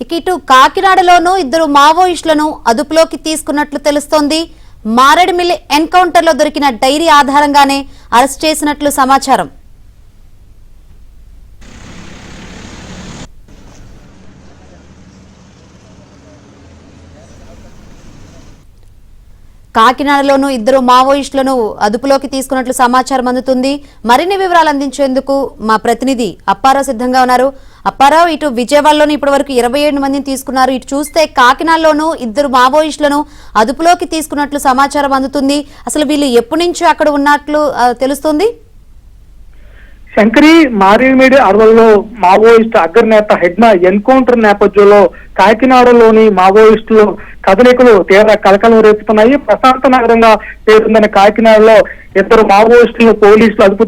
ఇక ఇటు కాకినాడలోనూ ఇద్దరు మావోయిస్టులను అదుపులోకి తీసుకున్నట్లు తెలుస్తోంది. మారేడుమిల్లి ఎన్కౌంటర్లో దొరికిన డైరీ ఆధారంగానే అరెస్ట్ చేసినట్లు సమాచారం. కాకినాడలోనూ ఇద్దరు మావోయిస్టులను అదుపులోకి తీసుకున్నట్లు సమాచారం అందుతుంది. మరిన్ని వివరాలు అందించేందుకు మా ప్రతినిధి అప్పారావు సిద్ధంగా ఉన్నారు. అప్పారావు, ఇటు విజయవాడలోనూ ఇప్పటి వరకు 27 మందిని తీసుకున్నారు. ఇటు చూస్తే కాకినాడలోనూ ఇద్దరు మావోయిస్టులను అదుపులోకి తీసుకున్నట్లు సమాచారం అందుతుంది. అసలు వీళ్ళు ఎప్పటి నుంచి అక్కడ ఉన్నట్లు తెలుస్తుంది? శంకరి, మారేడుమిల్లి అడవుల్లో మావోయిస్టు అగ్రనేత హెడ్నా ఎన్కౌంటర్ నేపథ్యంలో కాకినాడలోని మావోయిస్టులు కదలికలు తీవ్ర కలకలం రేపుతున్నాయి. ప్రశాంత నగరంగా పేరుందని కాకినాడలో ఇద్దరు మావోయిస్టులు పోలీసులు అదుపు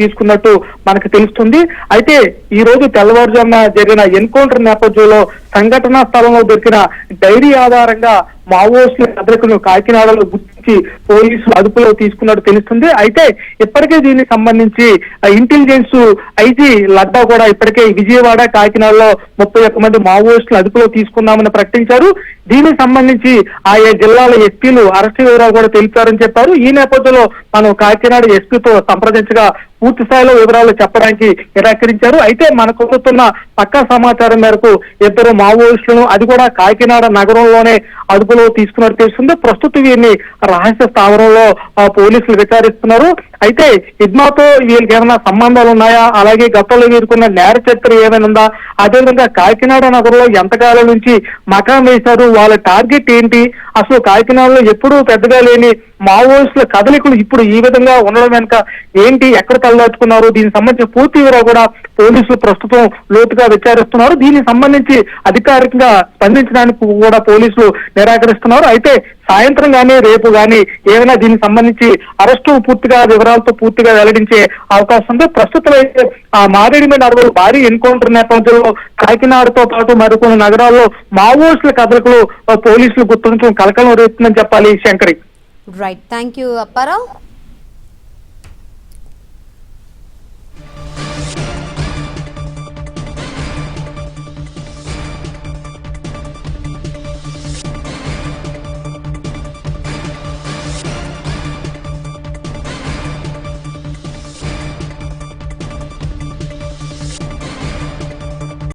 తీసుకున్నట్టు మనకు తెలుస్తుంది. అయితే ఈ రోజు తెల్లవారుజామున జరిగిన ఎన్కౌంటర్ నేపథ్యంలో సంఘటనా స్థలంలో దొరికిన డైరీ ఆధారంగా మావోయిస్టుల కదలికలను కాకినాడలో గుర్తించి పోలీసులు అదుపులో తీసుకున్నట్టు తెలుస్తుంది. అయితే ఇప్పటికే దీనికి సంబంధించి ఇంటెలిజెన్స్ ఐజీ లడ్డా కూడా ఇప్పటికే విజయవాడ, కాకినాడలో 31 మంది మావోయిస్టులు అదుపులో తీసుకున్నామని ప్రకటించారు. దీనికి సంబంధించి ఆయా జిల్లాల ఎస్పీలు అరెస్టు వివరాలు కూడా తెలిపారని చెప్పారు. ఈ నేపథ్యంలో మనం కాకినాడ ఎస్పీతో సంప్రదించగా పూర్తి స్థాయిలో వివరాలు చెప్పడానికి నిరాకరించారు. అయితే మనకు అందుతున్న పక్కా సమాచారం మేరకు ఇద్దరు మావోయిస్టులను, అది కూడా కాకినాడ నగరంలోనే అదుపులో తీసుకున్నట్టు తెలుస్తుంది. ప్రస్తుతం వీరిని రహస్య స్థావరంలో పోలీసులు విచారిస్తున్నారు. అయితే ఇద్మాతో వీళ్ళకి ఏమైనా సంబంధాలు ఉన్నాయా, అలాగే గతంలో వీరుకున్న నేర చరిత్ర ఏమైనా ఉందా, అదేవిధంగా కాకినాడ నగరంలో ఎంతకాలం నుంచి మకాం వేశారు, వాళ్ళ టార్గెట్ ఏంటి, అసలు కాకినాడలో ఎప్పుడూ పెద్దగా లేని మావోయిస్టుల కదలికలు ఇప్పుడు ఈ విధంగా ఉండడం వెనుక ఏంటి, ఎక్కడ తలదాచుకున్నారు, దీనికి సంబంధించిన పూర్తి వివరాలు కూడా పోలీసులు ప్రస్తుతం లోతుగా విచారిస్తున్నారు. దీనికి సంబంధించి అధికారికంగా స్పందించడానికి కూడా పోలీసులు నిరాకరిస్తున్నారు. అయితే సాయంత్రం గానీ రేపు గానీ ఏమైనా దీనికి సంబంధించి అరెస్టు పూర్తిగా వివరాలతో పూర్తిగా వెల్లడించే అవకాశం ఉంది. ప్రస్తుతం అయితే మారేడుమిల్లి అడవులు భారీ ఎన్కౌంటర్ నేపథ్యంలో కాకినాడతో పాటు మరికొన్ని నగరాల్లో మావోయిస్టుల కదలికలు పోలీసులు గుర్తించడం కలకలం రేపుతుందని చెప్పాలి. Shankari. Right, thank you Apparao.